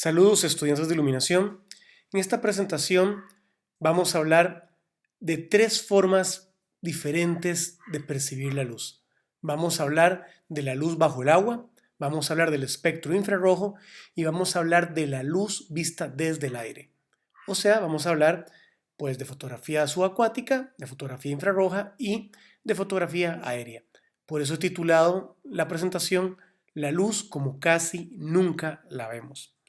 Saludos estudiantes de iluminación. En esta presentación vamos a hablar de tres formas diferentes de percibir la luz. Vamos a hablar de la luz bajo el agua, vamos a hablar del espectro infrarrojo y vamos a hablar de la luz vista desde el aire. O sea, vamos a hablar pues de fotografía subacuática, de fotografía infrarroja y de fotografía aérea. Por eso he titulado la presentación La luz como casi nunca la vemos.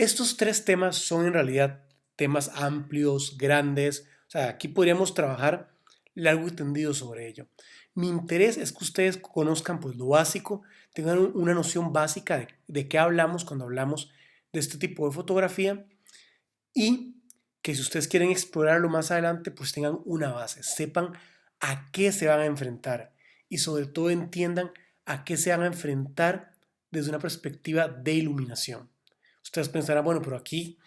Estos tres temas son en realidad temas amplios, grandes, o sea, aquí podríamos trabajar largo y tendido sobre ello. Mi interés es que ustedes conozcan pues lo básico, tengan una noción básica de qué hablamos cuando hablamos de este tipo de fotografía y que si ustedes quieren explorarlo más adelante pues tengan una base, sepan a qué se van a enfrentar y sobre todo entiendan a qué se van a enfrentar desde una perspectiva de iluminación. Ustedes pensarán, bueno, pero aquí,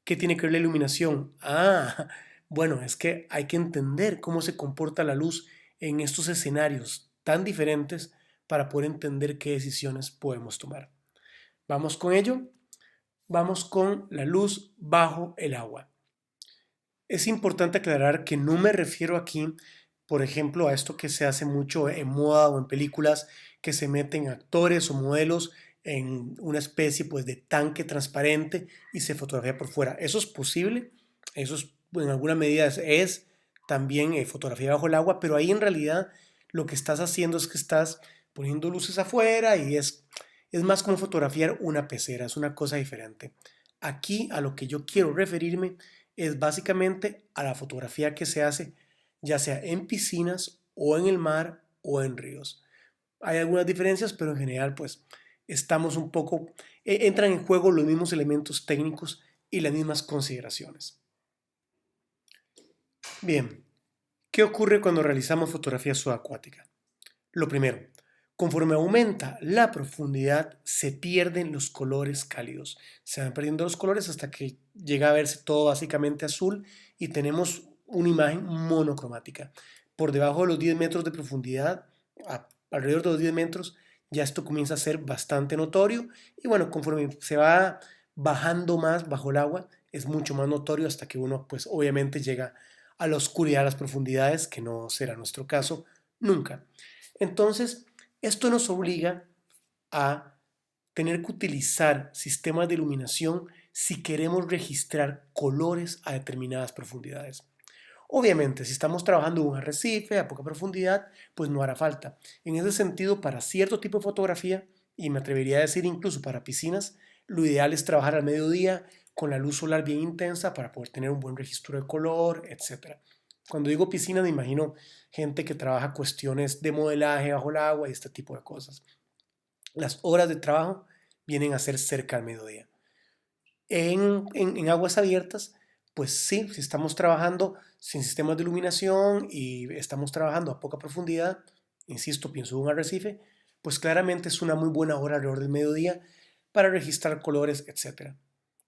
¿qué tiene que ver la iluminación? Ah, bueno, es que hay que entender cómo se comporta la luz en estos escenarios tan diferentes para poder entender qué decisiones podemos tomar. Vamos con ello. Vamos con la luz bajo el agua. Es importante aclarar que no me refiero aquí, por ejemplo, a esto que se hace mucho en moda o en películas, que se meten actores o modelos en una especie pues de tanque transparente y se fotografía por fuera. Eso es posible, eso es, en alguna medida es también fotografía bajo el agua, pero ahí en realidad lo que estás haciendo es que estás poniendo luces afuera y es más como fotografiar una pecera, es una cosa diferente. Aquí a lo que yo quiero referirme es básicamente a la fotografía que se hace ya sea en piscinas o en el mar o en ríos. Hay algunas diferencias, pero en general pues estamos un poco, entran en juego los mismos elementos técnicos y las mismas consideraciones. Bien, ¿qué ocurre cuando realizamos fotografía subacuática? Lo primero, conforme aumenta la profundidad, se pierden los colores cálidos. Se van perdiendo los colores hasta que llega a verse todo básicamente azul y tenemos una imagen monocromática. Por debajo de los 10 metros de profundidad, alrededor de los 10 metros, ya esto comienza a ser bastante notorio. Y bueno, conforme se va bajando más bajo el agua, es mucho más notorio hasta que uno, pues obviamente llega a la oscuridad, a las profundidades, que no será nuestro caso nunca. Entonces, esto nos obliga a tener que utilizar sistemas de iluminación si queremos registrar colores a determinadas profundidades. Obviamente, si estamos trabajando en un arrecife a poca profundidad, pues no hará falta. En ese sentido, para cierto tipo de fotografía, y me atrevería a decir incluso para piscinas, lo ideal es trabajar al mediodía con la luz solar bien intensa para poder tener un buen registro de color, etc. Cuando digo piscina me imagino gente que trabaja cuestiones de modelaje bajo el agua y este tipo de cosas. Las horas de trabajo vienen a ser cerca al mediodía. En aguas abiertas, pues sí, si estamos trabajando sin sistemas de iluminación y estamos trabajando a poca profundidad, insisto, pienso en un arrecife, pues claramente es una muy buena hora alrededor del mediodía para registrar colores, etc.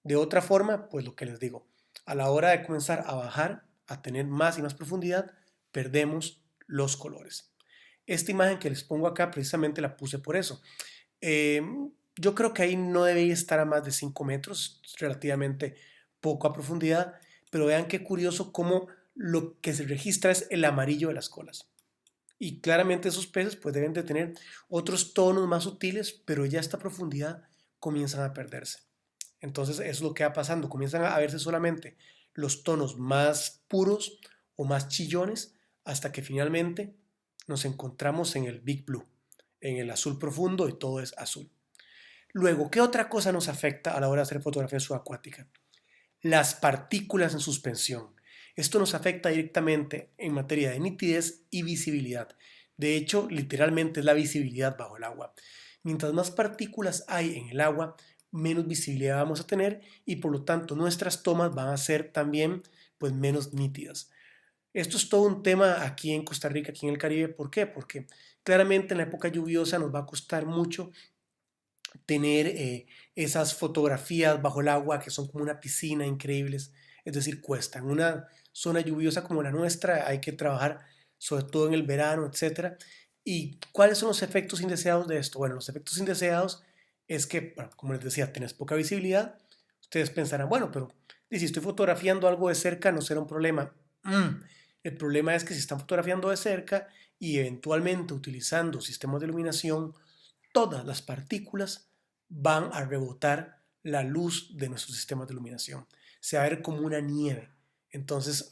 De otra forma, pues lo que les digo, a la hora de comenzar a bajar, a tener más y más profundidad, perdemos los colores. Esta imagen que les pongo acá precisamente la puse por eso. Eh, yo creo que ahí no debería estar a más de 5 metros, relativamente poco a profundidad, pero vean qué curioso cómo lo que se registra es el amarillo de las colas. Y claramente esos peces pues deben de tener otros tonos más sutiles, pero ya a esta profundidad comienzan a perderse. Entonces eso es lo que va pasando, comienzan a verse solamente los tonos más puros o más chillones hasta que finalmente nos encontramos en el Big Blue, en el azul profundo y todo es azul. Luego, ¿qué otra cosa nos afecta a la hora de hacer fotografía subacuática? Las partículas en suspensión. Esto nos afecta directamente en materia de nitidez y visibilidad. De hecho, literalmente es la visibilidad bajo el agua. Mientras más partículas hay en el agua, menos visibilidad vamos a tener y por lo tanto nuestras tomas van a ser también pues menos nítidas. Esto es todo un tema aquí en Costa Rica, aquí en el Caribe. ¿Por qué? Porque claramente en la época lluviosa nos va a costar mucho tener esas fotografías bajo el agua que son como una piscina increíbles. Es decir, cuesta. En una zona lluviosa como la nuestra hay que trabajar sobre todo en el verano, etcétera. ¿Y cuáles son los efectos indeseados de esto? Bueno, los efectos indeseados es que, bueno, como les decía, tenés poca visibilidad. Ustedes pensarán, bueno, pero y si estoy fotografiando algo de cerca no será un problema. El problema es que si están fotografiando de cerca y eventualmente utilizando sistemas de iluminación, todas las partículas van a rebotar la luz de nuestros sistemas de iluminación. Se va a ver como una nieve. Entonces,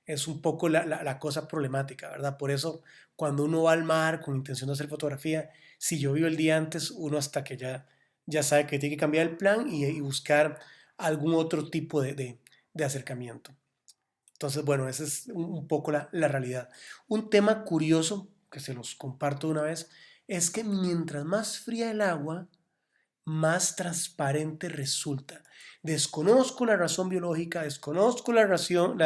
es un poco la cosa problemática, ¿verdad? Por eso, cuando uno va al mar con intención de hacer fotografía, si llovió el día antes, uno hasta que ya sabe que tiene que cambiar el plan y buscar algún otro tipo de acercamiento. Entonces, bueno, esa es un poco la realidad. Un tema curioso que se los comparto de una vez es que mientras más fría el agua, más transparente resulta. Desconozco la razón biológica, desconozco la razón,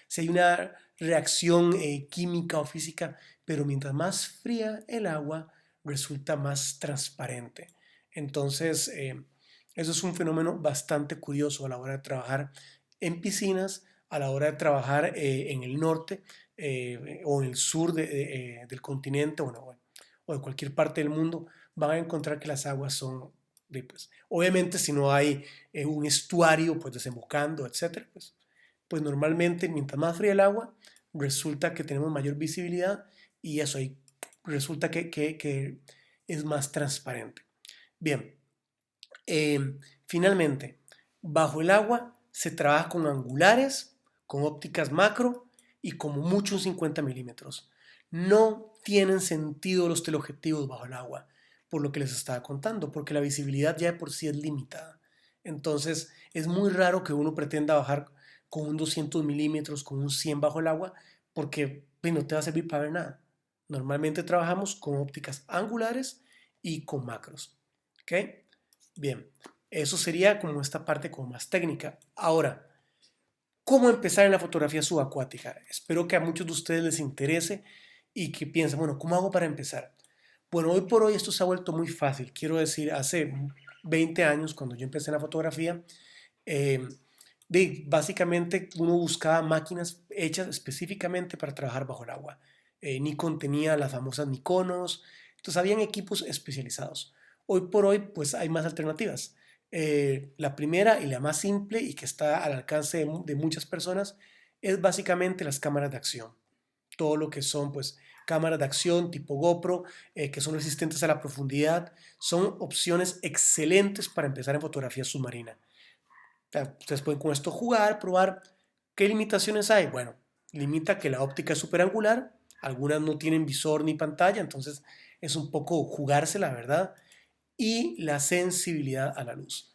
si hay una reacción química o física, pero mientras más fría el agua, resulta más transparente. Entonces, eso es un fenómeno bastante curioso a la hora de trabajar en piscinas, a la hora de trabajar en el norte o en el sur del continente, bueno, o de cualquier parte del mundo, van a encontrar que las aguas son, pues, obviamente si no hay un estuario, pues desembocando, etcétera, pues normalmente mientras más fría el agua, resulta que tenemos mayor visibilidad y eso ahí resulta que es más transparente. Bien, finalmente, bajo el agua se trabaja con angulares, con ópticas macro y como mucho un 50 milímetros. No tienen sentido los teleobjetivos bajo el agua, por lo que les estaba contando, porque la visibilidad ya de por sí es limitada. Entonces, es muy raro que uno pretenda bajar con un 200 milímetros, con un 100 bajo el agua, porque pues, no te va a servir para ver nada. Normalmente trabajamos con ópticas angulares y con macros. ¿Ok? Bien, eso sería como esta parte como más técnica. Ahora, ¿cómo empezar en la fotografía subacuática? Espero que a muchos de ustedes les interese y que piensen, bueno, ¿cómo hago para empezar? Bueno, hoy por hoy esto se ha vuelto muy fácil. Quiero decir, hace 20 años, cuando yo empecé en la fotografía, eh, básicamente uno buscaba máquinas hechas específicamente para trabajar bajo el agua. Nikon tenía las famosas Nikonos, entonces habían equipos especializados. Hoy por hoy, pues hay más alternativas. La primera y la más simple y que está al alcance de muchas personas es básicamente las cámaras de acción. Todo lo que son, pues, cámaras de acción tipo GoPro, que son resistentes a la profundidad, son opciones excelentes para empezar en fotografía submarina. Ustedes pueden con esto jugar, probar. ¿Qué limitaciones hay? Bueno, limita que la óptica es superangular, algunas no tienen visor ni pantalla, entonces es un poco jugarse, la verdad. Y la sensibilidad a la luz.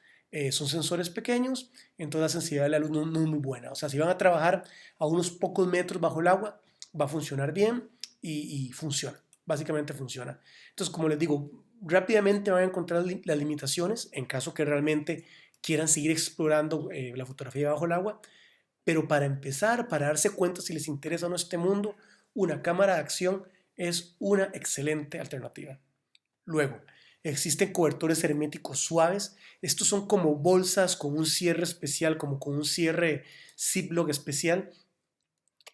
Son sensores pequeños, entonces la sensibilidad a la luz no es muy buena. O sea, si van a trabajar a unos pocos metros bajo el agua, va a funcionar bien y funciona. Básicamente funciona. Entonces, como les digo, rápidamente van a encontrar las limitaciones en caso que realmente quieran seguir explorando la fotografía bajo el agua. Pero para empezar, para darse cuenta si les interesa o no este mundo, una cámara de acción es una excelente alternativa. Luego, existen cobertores herméticos suaves. Estos son como bolsas con un cierre especial, como con un cierre Ziploc especial.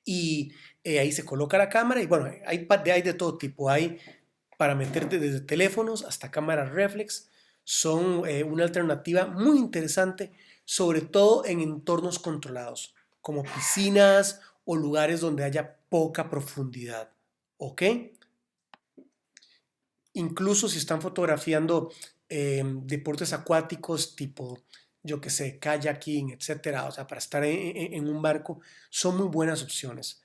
Y ahí se coloca la cámara y bueno, hay de todo tipo. Hay para meterte desde teléfonos hasta cámaras reflex. Son una alternativa muy interesante, sobre todo en entornos controlados, como piscinas o lugares donde haya poca profundidad. ¿Ok? Incluso si están fotografiando deportes acuáticos tipo, yo que sé, kayaking, etcétera, o sea, para estar en un barco, son muy buenas opciones.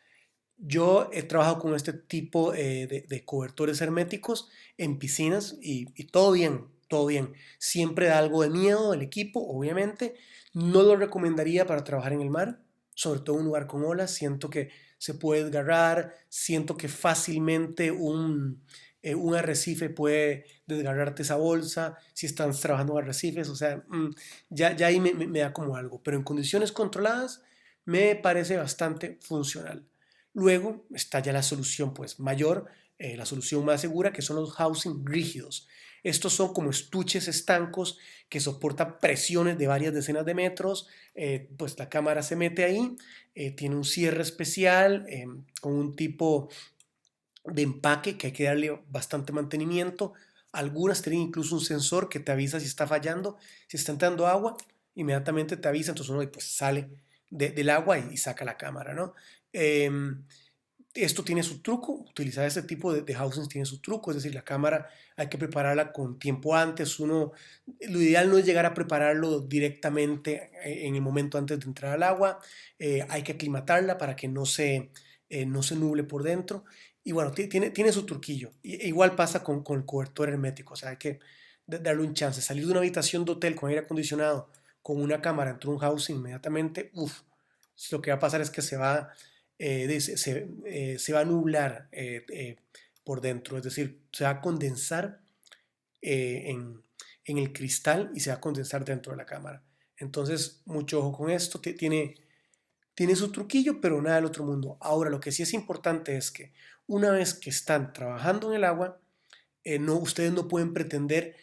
Yo he trabajado con este tipo de cobertores herméticos en piscinas y todo bien, todo bien. Siempre da algo de miedo el equipo, obviamente. No lo recomendaría para trabajar en el mar, sobre todo en un lugar con olas. Siento que se puede desgarrar, siento que fácilmente un arrecife puede desgarrarte esa bolsa, si estás trabajando en arrecifes, o sea, ya ahí me da como algo, pero en condiciones controladas me parece bastante funcional. Luego está ya la solución pues mayor, la solución más segura, que son los housing rígidos. Estos son como estuches estancos que soportan presiones de varias decenas de metros. Pues la cámara se mete ahí, tiene un cierre especial con un tipo de empaque que hay que darle bastante mantenimiento. Algunas tienen incluso un sensor que te avisa si está fallando, si está entrando agua, inmediatamente te avisa, entonces uno pues sale del agua y saca la cámara, ¿no? Em, Esto tiene su truco, utilizar este tipo de housings tiene su truco, es decir, la cámara hay que prepararla con tiempo antes, lo ideal no es llegar a prepararlo directamente en el momento antes de entrar al agua, hay que aclimatarla para que no se nuble por dentro, y bueno, tiene su truquillo. Igual pasa con el cobertor hermético, o sea, hay que darle un chance, salir de una habitación de hotel con aire acondicionado, con una cámara entre un housing inmediatamente, uff, lo que va a pasar es que se va a nublar por dentro, es decir, se va a condensar en el cristal y se va a condensar dentro de la cámara. Entonces, mucho ojo con esto, tiene su truquillo, pero nada del otro mundo. Ahora, lo que sí es importante es que una vez que están trabajando en el agua, ustedes no pueden pretender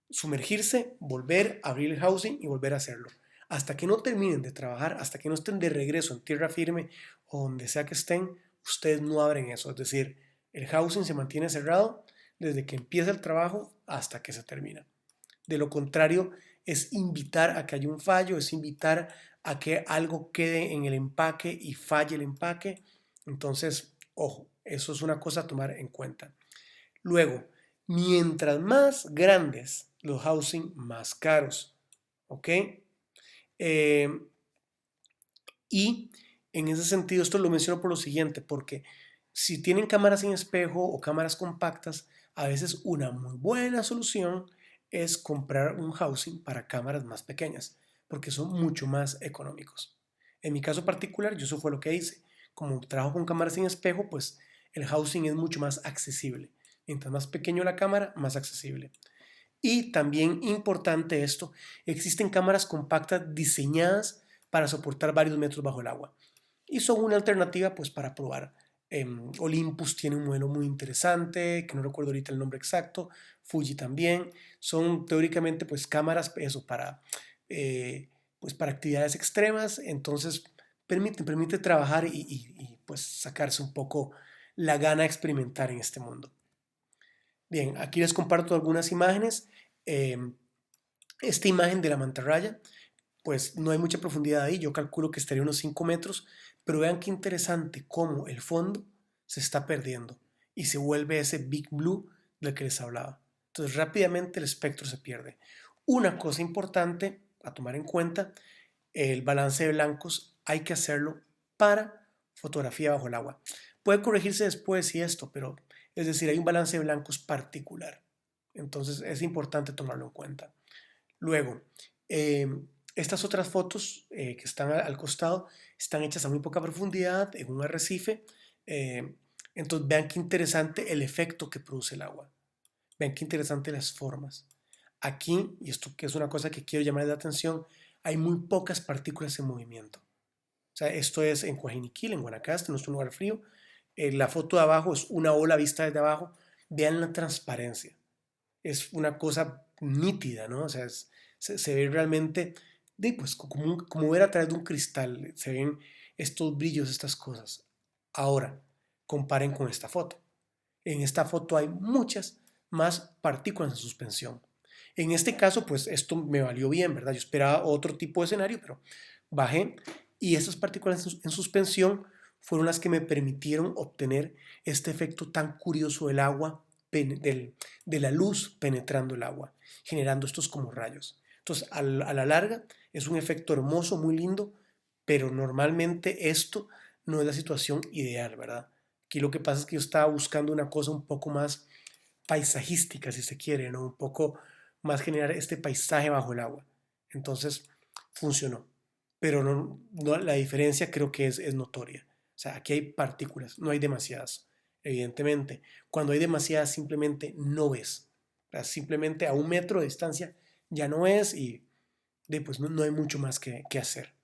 sumergirse, volver, abrir el housing y volver a hacerlo. Hasta que no terminen de trabajar, hasta que no estén de regreso en tierra firme o donde sea que estén, ustedes no abren eso. Es decir, el housing se mantiene cerrado desde que empieza el trabajo hasta que se termina. De lo contrario, es invitar a que haya un fallo, es invitar a que algo quede en el empaque y falle el empaque. Entonces, ojo, eso es una cosa a tomar en cuenta. Luego, mientras más grandes los housing, más caros. ¿Ok? Eh, y en ese sentido, esto lo menciono por lo siguiente, porque si tienen cámaras sin espejo o cámaras compactas, a veces una muy buena solución es comprar un housing para cámaras más pequeñas, porque son mucho más económicos. En mi caso particular, yo eso fue lo que hice. Como trabajo con cámaras sin espejo, pues el housing es mucho más accesible. Mientras más pequeño la cámara, más accesible. Y también importante esto, existen cámaras compactas diseñadas para soportar varios metros bajo el agua y son una alternativa pues para probar. Olympus tiene un modelo muy interesante, que no recuerdo ahorita el nombre exacto, Fuji también, son teóricamente pues cámaras eso eh, pues para actividades extremas, entonces permite trabajar pues sacarse un poco la gana de experimentar en este mundo. Bien, aquí les comparto algunas imágenes. Em, Esta imagen de la mantarraya, pues no hay mucha profundidad ahí, yo calculo que estaría unos 5 metros, pero vean qué interesante cómo el fondo se está perdiendo y se vuelve ese Big Blue del que les hablaba. Entonces rápidamente el espectro se pierde. Una cosa importante a tomar en cuenta, el balance de blancos hay que hacerlo para fotografía bajo el agua. Puede corregirse después y esto, pero es decir, hay un balance de blancos particular. Entonces es importante tomarlo en cuenta. Luego, eh, estas otras fotos que están al costado están hechas a muy poca profundidad en un arrecife. eh, entonces vean qué interesante el efecto que produce el agua. Vean qué interesante las formas. Aquí, y esto que es una cosa que quiero llamar la atención, hay muy pocas partículas en movimiento. O sea, esto es en Coajiniquil, en Guanacaste, no es un lugar frío. La foto de abajo es una ola vista desde abajo. Vean la transparencia. Es una cosa nítida, ¿no? O sea, se ve realmente, pues, como ver a través de un cristal. Se ven estos brillos, estas cosas. Ahora, comparen con esta foto. En esta foto hay muchas más partículas en suspensión. En este caso, pues esto me valió bien, ¿verdad? Yo esperaba otro tipo de escenario, pero bajé y esas partículas en suspensión fueron las que me permitieron obtener este efecto tan curioso del agua, de la luz penetrando el agua, generando estos como rayos. Entonces, a la larga, es un efecto hermoso, muy lindo, pero normalmente esto no es la situación ideal, ¿verdad? Aquí lo que pasa es que yo estaba buscando una cosa un poco más paisajística, si se quiere, ¿no? Un poco más generar este paisaje bajo el agua. Entonces, funcionó. Pero la diferencia creo que es notoria. O sea, aquí hay partículas, no hay demasiadas, evidentemente. Cuando hay demasiadas, simplemente no ves. O sea, simplemente a 1 metro de distancia ya no es y pues no hay mucho más que hacer.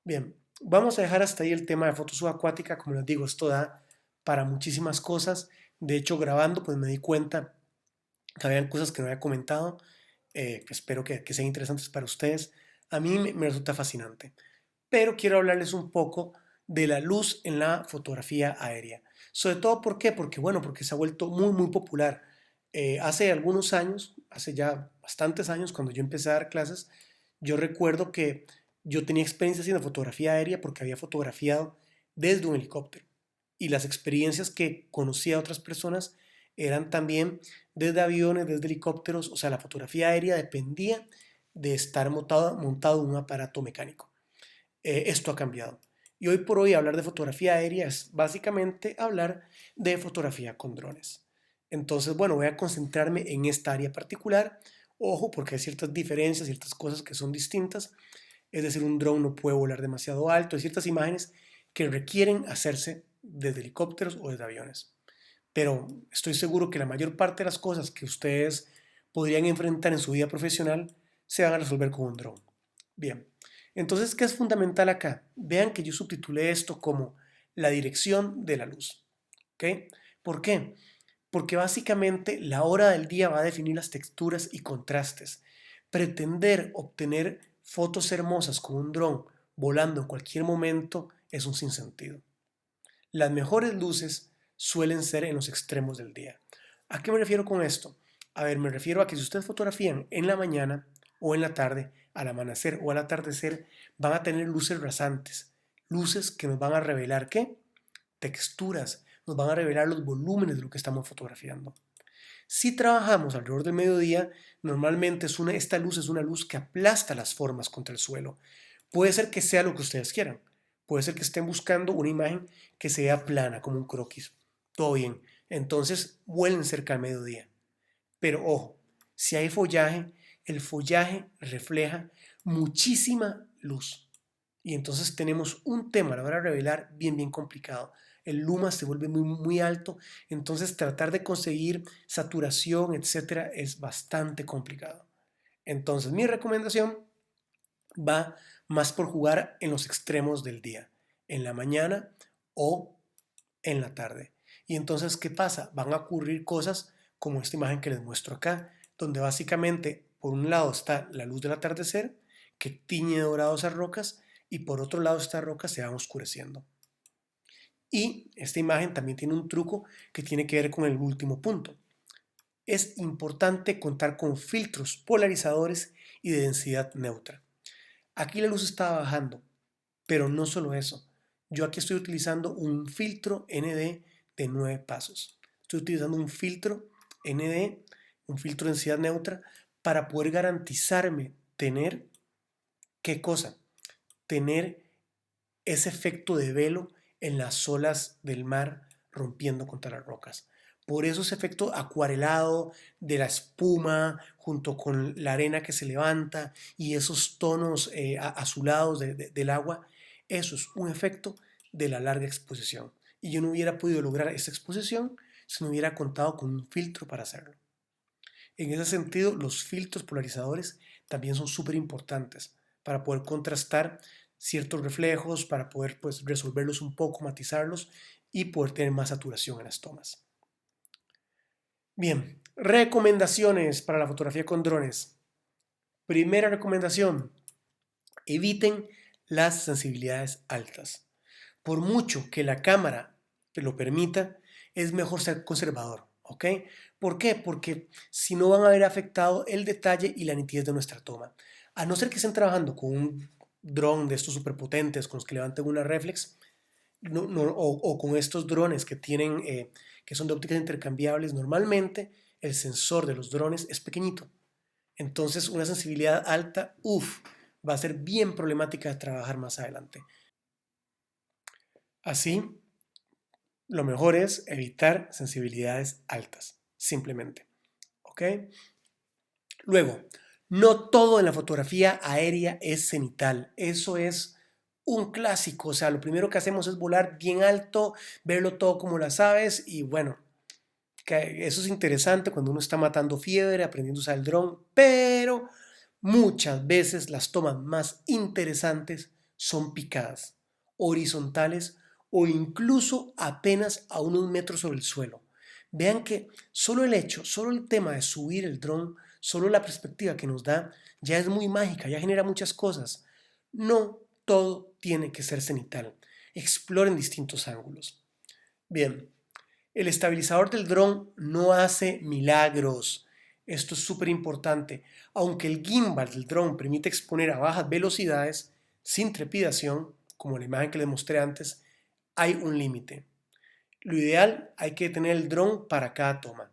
Bien, vamos a dejar hasta ahí el tema de foto subacuática. Como les digo, esto da para muchísimas cosas. De hecho, grabando, pues me di cuenta que habían cosas que no había comentado, que espero que sean interesantes para ustedes. A mí me resulta fascinante. Pero quiero hablarles un poco de la luz en la fotografía aérea. Sobre todo, ¿por qué? Porque, bueno, porque se ha vuelto muy, muy popular. Hace algunos años, hace ya bastantes años, cuando yo empecé a dar clases, yo recuerdo que yo tenía experiencia haciendo fotografía aérea porque había fotografiado desde un helicóptero. Y las experiencias que conocía a otras personas eran también desde aviones, desde helicópteros. O sea, la fotografía aérea dependía de estar montado en un aparato mecánico. Esto ha cambiado. Y hoy por hoy hablar de fotografía aérea es básicamente hablar de fotografía con drones. Entonces, bueno, voy a concentrarme en esta área particular. Ojo, porque hay ciertas diferencias, ciertas cosas que son distintas. Es decir, un dron no puede volar demasiado alto. Hay ciertas imágenes que requieren hacerse desde helicópteros o desde aviones. Pero estoy seguro que la mayor parte de las cosas que ustedes podrían enfrentar en su vida profesional se van a resolver con un dron. Bien, entonces, ¿qué es fundamental acá? Vean que yo subtitulé esto como la dirección de la luz. ¿Ok? ¿Por qué? Porque básicamente la hora del día va a definir las texturas y contrastes. Pretender obtener fotos hermosas con un dron volando en cualquier momento es un sinsentido. Las mejores luces suelen ser en los extremos del día. ¿A qué me refiero con esto? A ver, me refiero a que si ustedes fotografían en la mañana o en la tarde, al amanecer o al atardecer, van a tener luces rasantes, luces que nos van a revelar ¿qué? Texturas, nos van a revelar los volúmenes de lo que estamos fotografiando. Si trabajamos alrededor del mediodía, normalmente esta luz es una luz que aplasta las formas contra el suelo. Puede ser que sea lo que ustedes quieran. Puede ser que estén buscando una imagen que sea plana, como un croquis. Todo bien. Entonces, vuelen cerca al mediodía. Pero ojo, si hay follaje, el follaje refleja muchísima luz. Y entonces tenemos un tema a la hora de revelar bien complicado. El luma se vuelve muy alto, entonces tratar de conseguir saturación, etcétera, es bastante complicado. Entonces, mi recomendación va más por jugar en los extremos del día, en la mañana o en la tarde. Y entonces, ¿qué pasa? Van a ocurrir cosas como esta imagen que les muestro acá, donde básicamente por un lado está la luz del atardecer que tiñe de dorado esas rocas y por otro lado estas rocas se van oscureciendo. Y esta imagen también tiene un truco que tiene que ver con el último punto. Es importante contar con filtros polarizadores y de densidad neutra. Aquí la luz está bajando, pero no solo eso. Yo aquí estoy utilizando un filtro ND de 9 pasos. Estoy utilizando un filtro ND, un filtro de densidad neutra, para poder garantizarme tener, ¿qué cosa? Tener ese efecto de velo en las olas del mar rompiendo contra las rocas. Por eso ese efecto acuarelado de la espuma junto con la arena que se levanta y esos tonos azulados del agua, eso es un efecto de la larga exposición. Y yo no hubiera podido lograr esa exposición si no hubiera contado con un filtro para hacerlo. En ese sentido, los filtros polarizadores también son súper importantes para poder contrastar ciertos reflejos, para poder pues, resolverlos un poco, matizarlos y poder tener más saturación en las tomas. Bien, recomendaciones para la fotografía con drones. Primera recomendación, eviten las sensibilidades altas. Por mucho que la cámara te lo permita, es mejor ser conservador, ¿ok? ¿Por qué? Porque si no van a ver afectado el detalle y la nitidez de nuestra toma. A no ser que estén trabajando con un dron de estos superpotentes con los que levanten una reflex, o con estos drones que tienen, que son de ópticas intercambiables, normalmente el sensor de los drones es pequeñito. Entonces una sensibilidad alta, va a ser bien problemática de trabajar más adelante. Así, lo mejor es evitar sensibilidades altas, simplemente. ¿Ok? Luego, no todo en la fotografía aérea es cenital. Eso es un clásico. O sea, lo primero que hacemos es volar bien alto, verlo todo como las aves y bueno, que eso es interesante cuando uno está matando fiebre, aprendiendo a usar el dron, pero muchas veces las tomas más interesantes son picadas, horizontales o incluso apenas a unos metros sobre el suelo. Vean que solo el hecho, solo el tema de subir el dron, solo la perspectiva que nos da, ya es muy mágica, ya genera muchas cosas. No todo tiene que ser cenital. Exploren distintos ángulos. Bien, El estabilizador del dron no hace milagros. Esto es súper importante. Aunque el gimbal del dron permite exponer a bajas velocidades sin trepidación, como la imagen que les mostré antes, hay un límite. Lo ideal, hay que tener el dron para cada toma.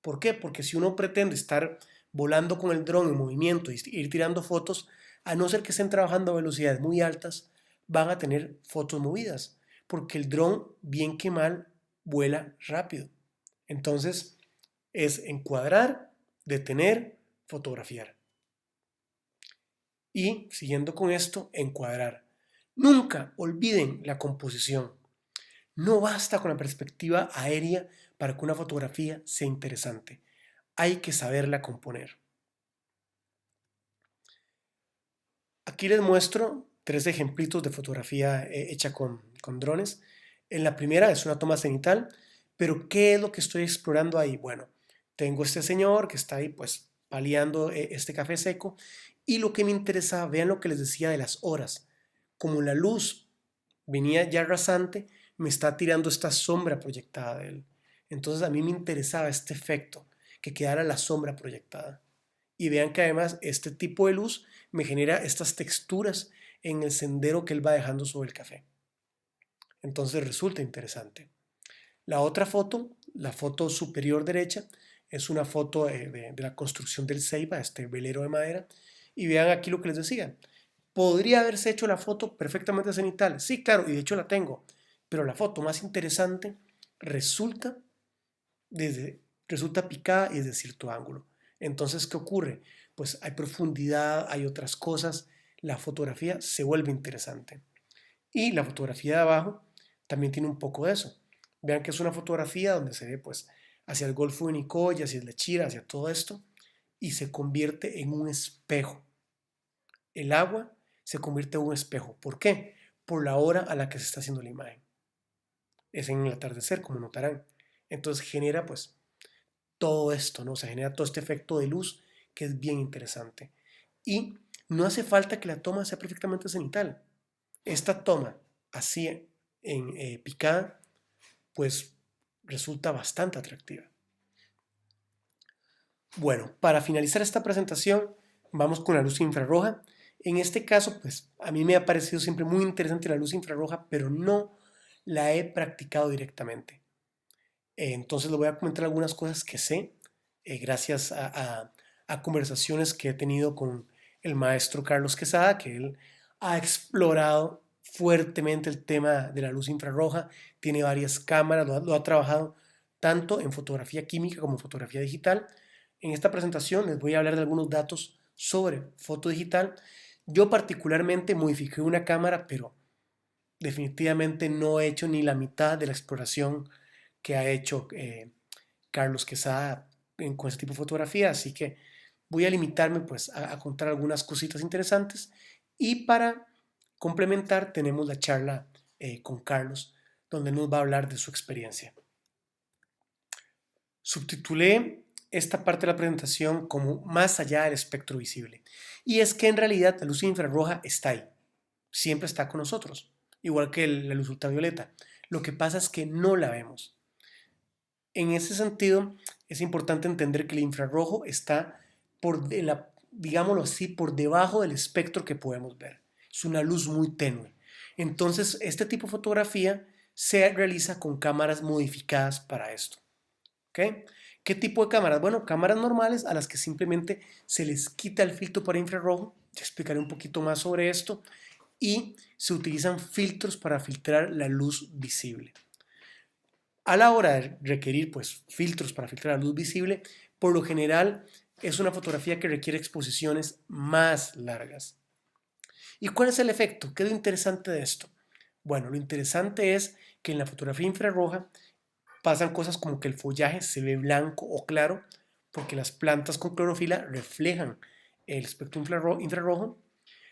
¿Por qué? Porque si uno pretende estar volando con el dron en movimiento y ir tirando fotos, a no ser que estén trabajando a velocidades muy altas, van a tener fotos movidas, porque el dron, bien que mal, vuela rápido. Entonces, es encuadrar, detener, fotografiar. Y, siguiendo con esto, encuadrar. Nunca olviden la composición. No basta con la perspectiva aérea para que una fotografía sea interesante. Hay que saberla componer. Aquí les muestro 3 ejemplitos de fotografía hecha con drones. En la primera es una toma cenital, pero ¿qué es lo que estoy explorando ahí? Bueno, tengo este señor que está ahí pues paliando este café seco y lo que me interesa, vean lo que les decía de las horas. Como la luz venía ya rasante, me está tirando esta sombra proyectada de él. Entonces a mí me interesaba este efecto, que quedara la sombra proyectada. Y vean que además este tipo de luz me genera estas texturas en el sendero que él va dejando sobre el café. Entonces resulta interesante. La otra foto, la foto superior derecha, es una foto de la construcción del Ceiba, este velero de madera. Y vean aquí lo que les decía. ¿Podría haberse hecho la foto perfectamente cenital? Sí, claro, y de hecho la tengo. Pero la foto más interesante resulta, resulta picada y desde cierto ángulo. Entonces, ¿qué ocurre? Pues hay profundidad, hay otras cosas. La fotografía se vuelve interesante. Y la fotografía de abajo también tiene un poco de eso. Vean que es una fotografía donde se ve pues hacia el Golfo de Nicoya, hacia el Lechira, hacia todo esto, y se convierte en un espejo. El agua se convierte en un espejo. ¿Por qué? Por la hora a la que se está haciendo la imagen. Es en el atardecer, como notarán. Entonces genera pues todo esto, ¿no? O sea, genera todo este efecto de luz que es bien interesante. Y no hace falta que la toma sea perfectamente cenital. Esta toma así en picada, pues resulta bastante atractiva. Bueno, para finalizar esta presentación, vamos con la luz infrarroja. En este caso, pues a mí me ha parecido siempre muy interesante la luz infrarroja, pero no la he practicado directamente. Entonces les voy a comentar algunas cosas que sé gracias a conversaciones que he tenido con el maestro Carlos Quesada, que él ha explorado fuertemente el tema de la luz infrarroja, tiene varias cámaras, lo ha trabajado tanto en fotografía química como en fotografía digital. En esta presentación les voy a hablar de algunos datos sobre foto digital. Yo particularmente modifiqué una cámara, pero definitivamente no he hecho ni la mitad de la exploración que ha hecho Carlos Quesada con este tipo de fotografía, así que voy a limitarme pues a contar algunas cositas interesantes y para complementar tenemos la charla con Carlos donde nos va a hablar de su experiencia. Subtitulé esta parte de la presentación como más allá del espectro visible y es que en realidad la luz infrarroja está ahí, siempre está con nosotros, igual que la luz ultravioleta. Lo que pasa es que no la vemos. En ese sentido, es importante entender que el infrarrojo está digámoslo así, por debajo del espectro que podemos ver. Es una luz muy tenue. Entonces, este tipo de fotografía se realiza con cámaras modificadas para esto. ¿Ok? ¿Qué tipo de cámaras? Bueno, cámaras normales a las que simplemente se les quita el filtro para infrarrojo. Te explicaré un poquito más sobre esto. Y se utilizan filtros para filtrar la luz visible. A la hora de requerir pues, filtros para filtrar la luz visible, por lo general es una fotografía que requiere exposiciones más largas. ¿Y cuál es el efecto? ¿Qué es lo interesante de esto? Bueno, lo interesante es que en la fotografía infrarroja pasan cosas como que el follaje se ve blanco o claro porque las plantas con clorofila reflejan el espectro infrarrojo.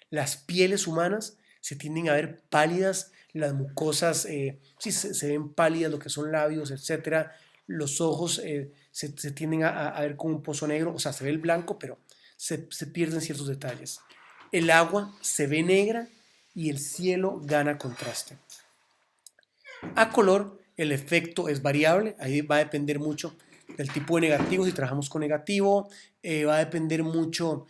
Las pieles humanas se tienden a ver pálidas, las mucosas sí, se ven pálidas, lo que son labios, etcétera. Los ojos se tienden a ver como un pozo negro, o sea, se ve el blanco, pero se pierden ciertos detalles. El agua se ve negra y el cielo gana contraste. A color El efecto es variable, ahí va a depender mucho del tipo de negativo, si trabajamos con negativo, va a depender mucho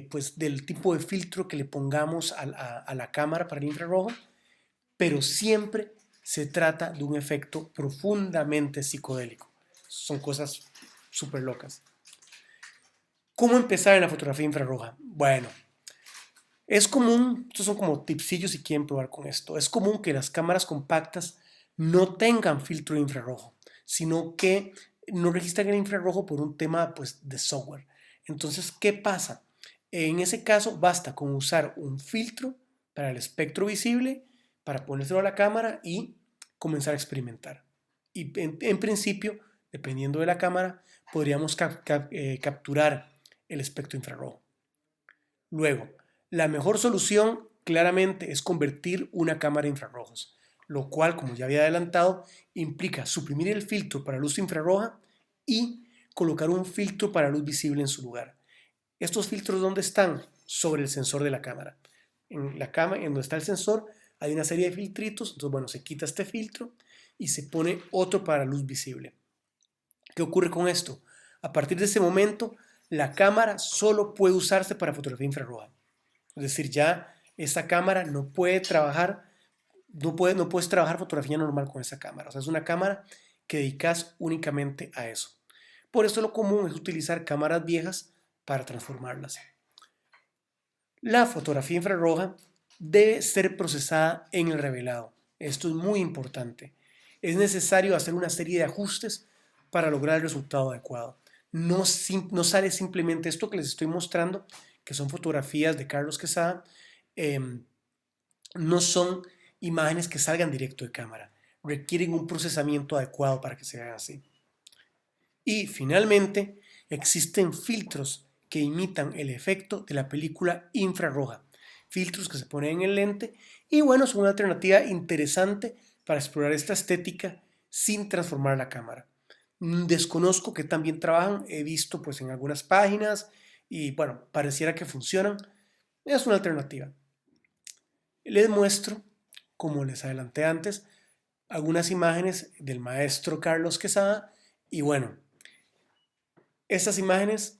pues del tipo de filtro que le pongamos a la cámara para el infrarrojo, pero siempre se trata de un efecto profundamente psicodélico. Son cosas súper locas. ¿Cómo empezar en la fotografía infrarroja? Bueno, es común, estos son como tipsillos si quieren probar con esto, es común que las cámaras compactas no tengan filtro de infrarrojo, sino que no registran el infrarrojo por un tema pues, de software. Entonces, ¿qué pasa? En ese caso, basta con usar un filtro para el espectro visible, para ponérselo a la cámara y comenzar a experimentar. Y en principio, dependiendo de la cámara, podríamos capturar el espectro infrarrojo. Luego, la mejor solución claramente es convertir una cámara a infrarrojos, lo cual, como ya había adelantado, implica suprimir el filtro para luz infrarroja y colocar un filtro para luz visible en su lugar. ¿Estos filtros dónde están? Sobre el sensor de la cámara. En la cámara, en donde está el sensor, hay una serie de filtritos, entonces bueno, se quita este filtro y se pone otro para luz visible. ¿Qué ocurre con esto? A partir de ese momento, la cámara solo puede usarse para fotografía infrarroja. Es decir, ya esta cámara no puede trabajar, no puedes trabajar fotografía normal con esa cámara. O sea, es una cámara que dedicas únicamente a eso. Por eso lo común es utilizar cámaras viejas para transformarlas. La fotografía infrarroja debe ser procesada en el revelado. Esto es muy importante. Es necesario hacer una serie de ajustes para lograr el resultado adecuado. No, no sale simplemente esto que les estoy mostrando, que son fotografías de Carlos Quesada, no son imágenes que salgan directo de cámara. Requieren un procesamiento adecuado para que se hagan así. Y finalmente, existen filtros que imitan el efecto de la película infrarroja. Filtros que se ponen en el lente y bueno, son una alternativa interesante para explorar esta estética sin transformar la cámara. Desconozco que también trabajan, he visto pues en algunas páginas y bueno, pareciera que funcionan. Es una alternativa. Les muestro, como les adelanté antes, algunas imágenes del maestro Carlos Quesada y bueno, estas imágenes,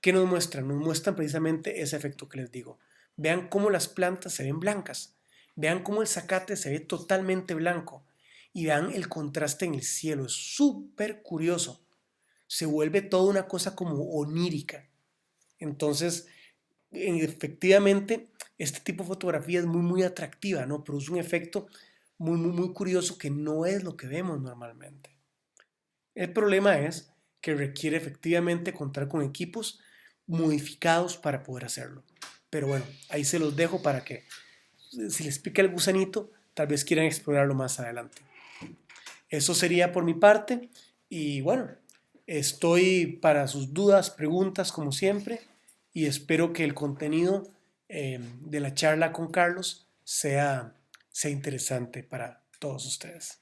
¿qué nos muestran? Nos muestran precisamente ese efecto que les digo. Vean cómo las plantas se ven blancas. Vean cómo el zacate se ve totalmente blanco. Y vean el contraste en el cielo. Es súper curioso. Se vuelve toda una cosa como onírica. Entonces, efectivamente, este tipo de fotografía es muy atractiva, ¿no? Produce un efecto muy curioso que no es lo que vemos normalmente. El problema es que requiere efectivamente contar con equipos modificados para poder hacerlo. Pero bueno, ahí se los dejo para que si les pica el gusanito, tal vez quieran explorarlo más adelante. Eso sería por mi parte y bueno, estoy para sus dudas, preguntas como siempre y espero que el contenido de la charla con Carlos sea interesante para todos ustedes.